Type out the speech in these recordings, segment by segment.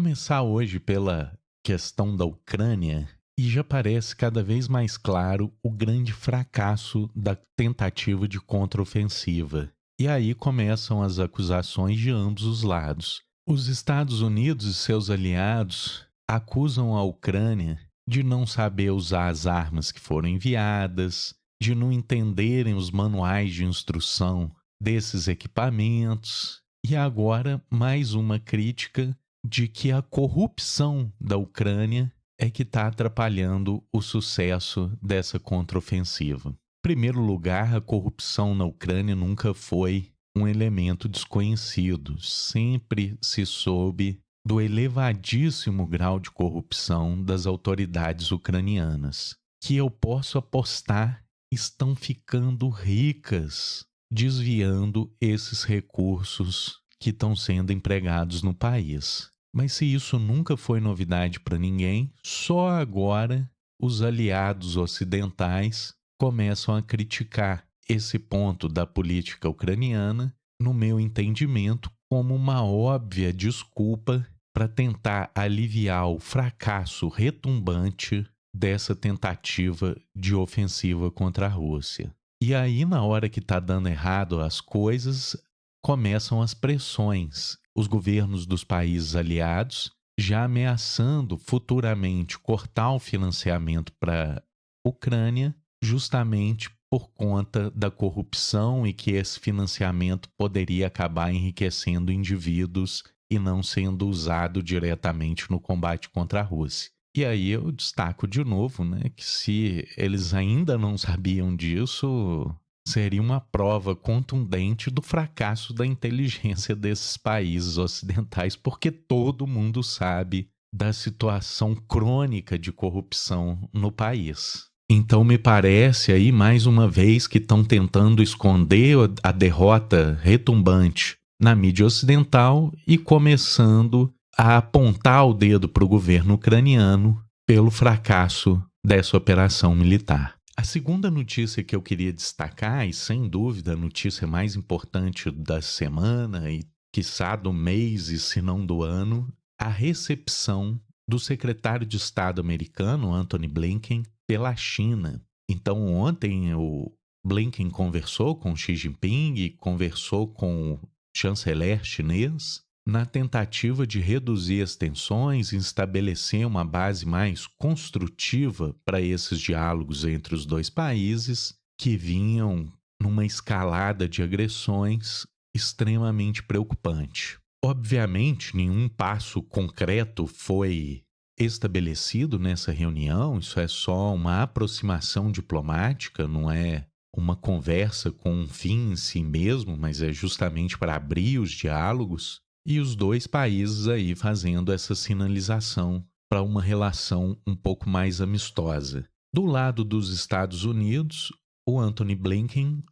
começar hoje pela questão da Ucrânia e já parece cada vez mais claro o grande fracasso da tentativa de contraofensiva. E aí começam as acusações de ambos os lados. Os Estados Unidos e seus aliados acusam a Ucrânia de não saber usar as armas que foram enviadas, de não entenderem os manuais de instrução desses equipamentos. E agora, mais uma crítica de que a corrupção da Ucrânia é que está atrapalhando o sucesso dessa contraofensiva. Em primeiro lugar, a corrupção na Ucrânia nunca foi um elemento desconhecido. Sempre se soube do elevadíssimo grau de corrupção das autoridades ucranianas, que eu posso apostar estão ficando ricas desviando esses recursos que estão sendo empregados no país. Mas se isso nunca foi novidade para ninguém, só agora os aliados ocidentais começam a criticar esse ponto da política ucraniana, no meu entendimento, como uma óbvia desculpa para tentar aliviar o fracasso retumbante dessa tentativa de ofensiva contra a Rússia. E aí, na hora que está dando errado as coisas, começam as pressões. Os governos dos países aliados já ameaçando futuramente cortar o financiamento para a Ucrânia, justamente por conta da corrupção e que esse financiamento poderia acabar enriquecendo indivíduos e não sendo usado diretamente no combate contra a Rússia. E aí eu destaco de novo, né, que se eles ainda não sabiam disso, seria uma prova contundente do fracasso da inteligência desses países ocidentais, porque todo mundo sabe da situação crônica de corrupção no país. Então me parece aí, mais uma vez, que estão tentando esconder a derrota retumbante na mídia ocidental e começando a apontar o dedo para o governo ucraniano pelo fracasso dessa operação militar. A segunda notícia que eu queria destacar, e sem dúvida a notícia mais importante da semana e quiçá do mês e se não do ano, a recepção do secretário de Estado americano, Antony Blinken, pela China. Então ontem o Blinken conversou com Xi Jinping e conversou com o chanceler chinês na tentativa de reduzir as tensões e estabelecer uma base mais construtiva para esses diálogos entre os dois países que vinham numa escalada de agressões extremamente preocupante. Obviamente, nenhum passo concreto foi estabelecido nessa reunião, isso é só uma aproximação diplomática, não é uma conversa com um fim em si mesmo, mas é justamente para abrir os diálogos. E os dois países aí fazendo essa sinalização para uma relação um pouco mais amistosa. Do lado dos Estados Unidos, o Antony Blinken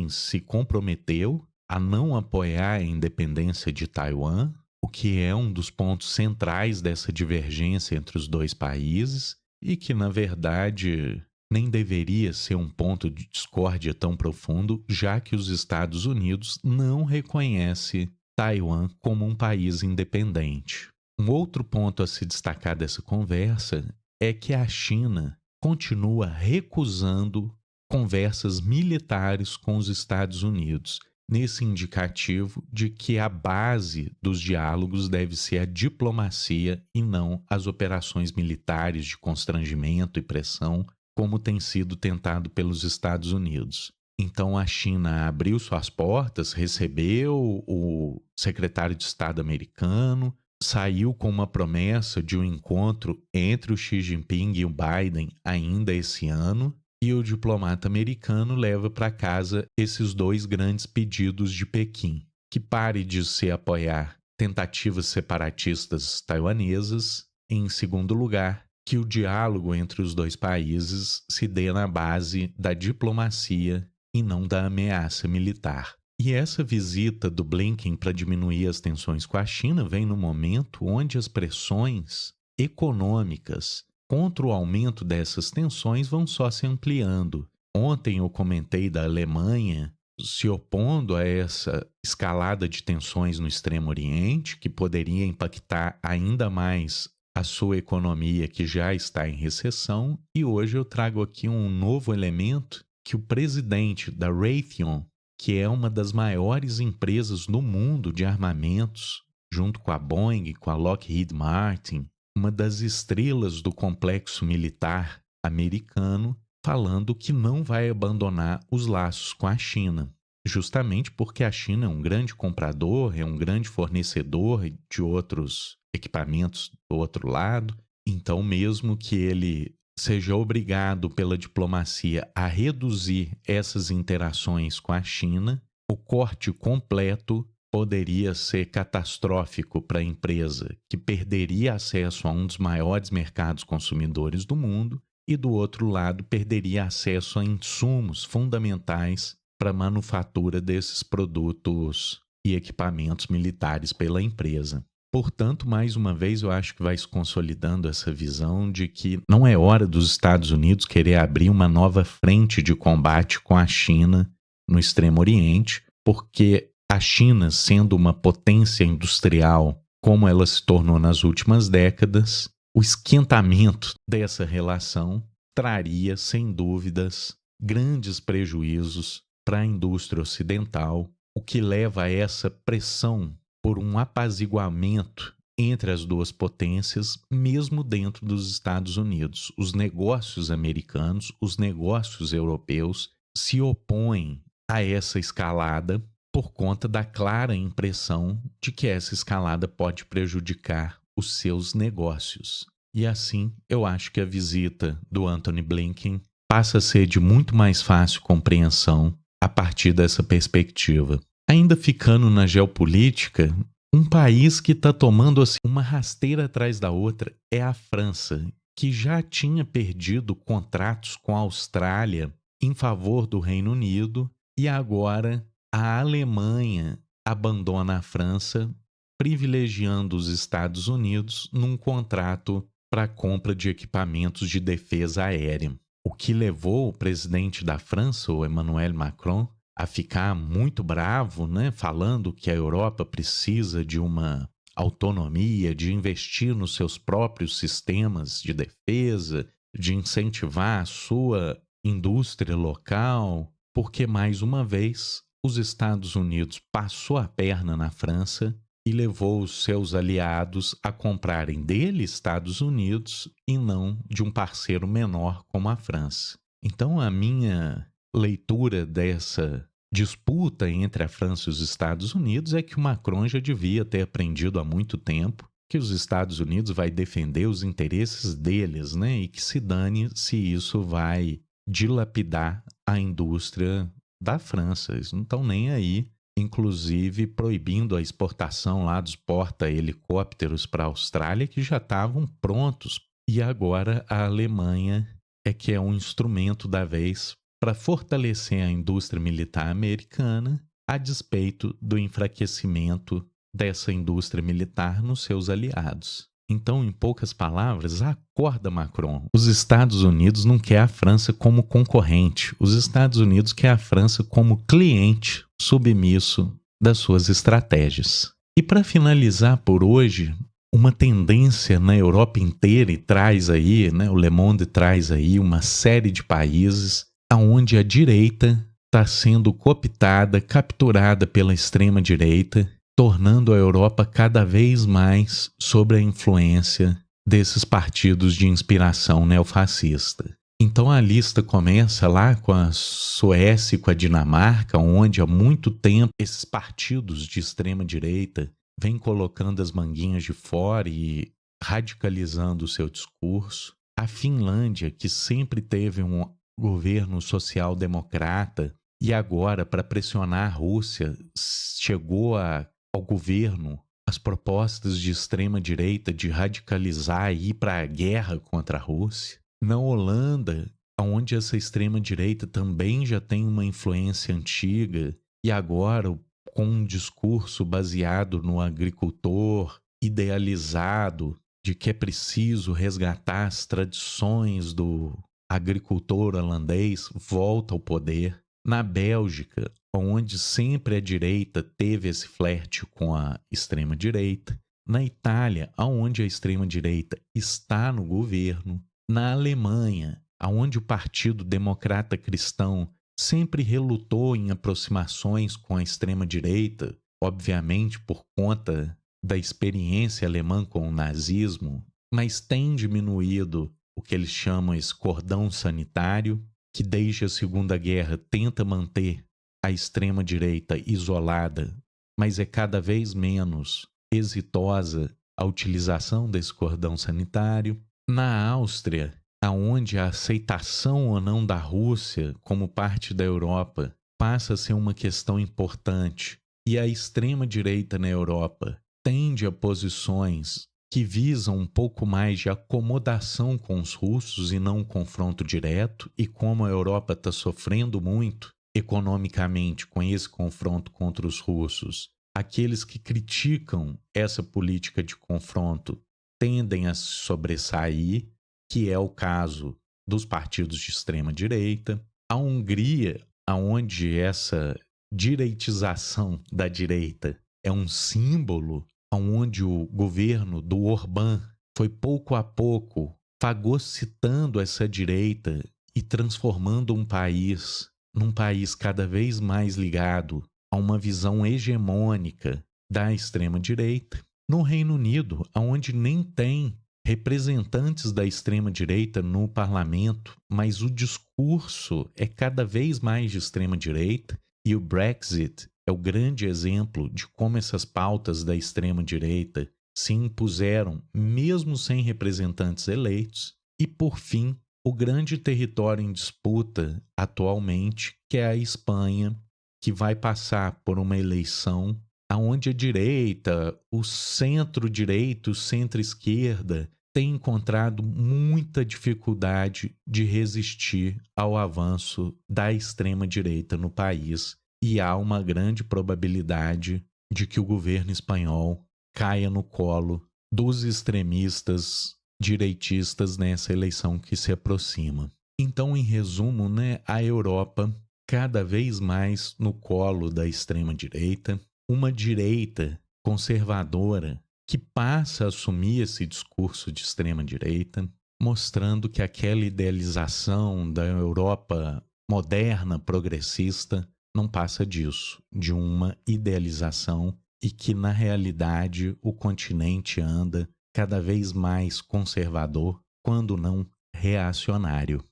se comprometeu a não apoiar a independência de Taiwan, o que é um dos pontos centrais dessa divergência entre os dois países e que, na verdade, nem deveria ser um ponto de discórdia tão profundo, já que os Estados Unidos não reconhecem Taiwan como um país independente. Um outro ponto a se destacar dessa conversa é que a China continua recusando conversas militares com os Estados Unidos, nesse indicativo de que a base dos diálogos deve ser a diplomacia e não as operações militares de constrangimento e pressão, como tem sido tentado pelos Estados Unidos. Então a China abriu suas portas, recebeu o secretário de Estado americano, saiu com uma promessa de um encontro entre o Xi Jinping e o Biden ainda esse ano, e o diplomata americano leva para casa esses dois grandes pedidos de Pequim: que pare de se apoiar tentativas separatistas taiwanesas, e, em segundo lugar, que o diálogo entre os dois países se dê na base da diplomacia e não da ameaça militar. E essa visita do Blinken para diminuir as tensões com a China vem no momento onde as pressões econômicas contra o aumento dessas tensões vão só se ampliando. Ontem eu comentei da Alemanha se opondo a essa escalada de tensões no Extremo Oriente, que poderia impactar ainda mais a sua economia, que já está em recessão. E hoje eu trago aqui um novo elemento que o presidente da Raytheon, que é uma das maiores empresas no mundo de armamentos, junto com a Boeing, com a Lockheed Martin, uma das estrelas do complexo militar americano, falando que não vai abandonar os laços com a China, justamente porque a China é um grande comprador, é um grande fornecedor de outros equipamentos do outro lado. Então, mesmo que ele seja obrigado pela diplomacia a reduzir essas interações com a China, o corte completo poderia ser catastrófico para a empresa, que perderia acesso a um dos maiores mercados consumidores do mundo, e do outro lado perderia acesso a insumos fundamentais para a manufatura desses produtos e equipamentos militares pela empresa. Portanto, mais uma vez, eu acho que vai se consolidando essa visão de que não é hora dos Estados Unidos querer abrir uma nova frente de combate com a China no Extremo Oriente, porque a China, sendo uma potência industrial como ela se tornou nas últimas décadas, o esquentamento dessa relação traria, sem dúvidas, grandes prejuízos para a indústria ocidental, o que leva a essa pressão por um apaziguamento entre as duas potências, mesmo dentro dos Estados Unidos. Os negócios americanos, os negócios europeus se opõem a essa escalada por conta da clara impressão de que essa escalada pode prejudicar os seus negócios. E assim, eu acho que a visita do Antony Blinken passa a ser de muito mais fácil compreensão a partir dessa perspectiva. Ainda ficando na geopolítica, um país que está tomando assim, uma rasteira atrás da outra é a França, que já tinha perdido contratos com a Austrália em favor do Reino Unido, e agora a Alemanha abandona a França, privilegiando os Estados Unidos num contrato para a compra de equipamentos de defesa aérea. O que levou o presidente da França, o Emmanuel Macron, a ficar muito bravo, né, falando que a Europa precisa de uma autonomia, de investir nos seus próprios sistemas de defesa, de incentivar a sua indústria local, porque, mais uma vez, os Estados Unidos passou a perna na França e levou os seus aliados a comprarem dele, Estados Unidos, e não de um parceiro menor como a França. Então, a minha leitura dessa disputa entre a França e os Estados Unidos é que o Macron já devia ter aprendido há muito tempo que os Estados Unidos vai defender os interesses deles, né? E que se dane se isso vai dilapidar a indústria da França. Eles não estão nem aí, inclusive proibindo a exportação lá dos porta-helicópteros para a Austrália, que já estavam prontos. E agora a Alemanha é que é um instrumento da vez para fortalecer a indústria militar americana, a despeito do enfraquecimento dessa indústria militar nos seus aliados. Então, em poucas palavras, acorda, Macron. Os Estados Unidos não quer a França como concorrente. Os Estados Unidos quer a França como cliente submisso das suas estratégias. E para finalizar por hoje, uma tendência na Europa inteira, e traz aí, né, o Le Monde traz aí uma série de países onde a direita está sendo cooptada, capturada pela extrema-direita, tornando a Europa cada vez mais sob a influência desses partidos de inspiração neofascista. Então a lista começa lá com a Suécia e com a Dinamarca, onde há muito tempo esses partidos de extrema-direita vêm colocando as manguinhas de fora e radicalizando o seu discurso. A Finlândia, que sempre teve um governo social-democrata e agora, para pressionar a Rússia, chegou ao governo as propostas de extrema-direita de radicalizar e ir para a guerra contra a Rússia. Na Holanda, onde essa extrema-direita também já tem uma influência antiga e agora com um discurso baseado no agricultor idealizado de que é preciso resgatar as tradições do agricultor holandês, volta ao poder. Na Bélgica, onde sempre a direita teve esse flerte com a extrema-direita. Na Itália, onde a extrema-direita está no governo. Na Alemanha, onde o Partido Democrata Cristão sempre relutou em aproximações com a extrema-direita, obviamente por conta da experiência alemã com o nazismo, mas tem diminuído o que eles chamam esse cordão sanitário, que desde a Segunda Guerra tenta manter a extrema-direita isolada, mas é cada vez menos exitosa a utilização desse cordão sanitário. Na Áustria, aonde a aceitação ou não da Rússia como parte da Europa passa a ser uma questão importante, e a extrema-direita na Europa tende a posições que visam um pouco mais de acomodação com os russos e não um confronto direto, e como a Europa está sofrendo muito economicamente com esse confronto contra os russos, aqueles que criticam essa política de confronto tendem a se sobressair, que é o caso dos partidos de extrema-direita. A Hungria, onde essa direitização da direita é um símbolo, onde o governo do Orbán foi pouco a pouco fagocitando essa direita e transformando um país num país cada vez mais ligado a uma visão hegemônica da extrema-direita. No Reino Unido, onde nem tem representantes da extrema-direita no parlamento, mas o discurso é cada vez mais de extrema-direita, e o Brexit é o grande exemplo de como essas pautas da extrema-direita se impuseram mesmo sem representantes eleitos. E, por fim, o grande território em disputa atualmente, que é a Espanha, que vai passar por uma eleição onde a direita, o centro-direita, o centro-esquerda tem encontrado muita dificuldade de resistir ao avanço da extrema-direita no país, e há uma grande probabilidade de que o governo espanhol caia no colo dos extremistas direitistas nessa eleição que se aproxima. Então, em resumo, a Europa cada vez mais no colo da extrema-direita, uma direita conservadora que passa a assumir esse discurso de extrema-direita, mostrando que aquela idealização da Europa moderna, progressista, não passa disso, de uma idealização, e que, na realidade, o continente anda cada vez mais conservador, quando não reacionário.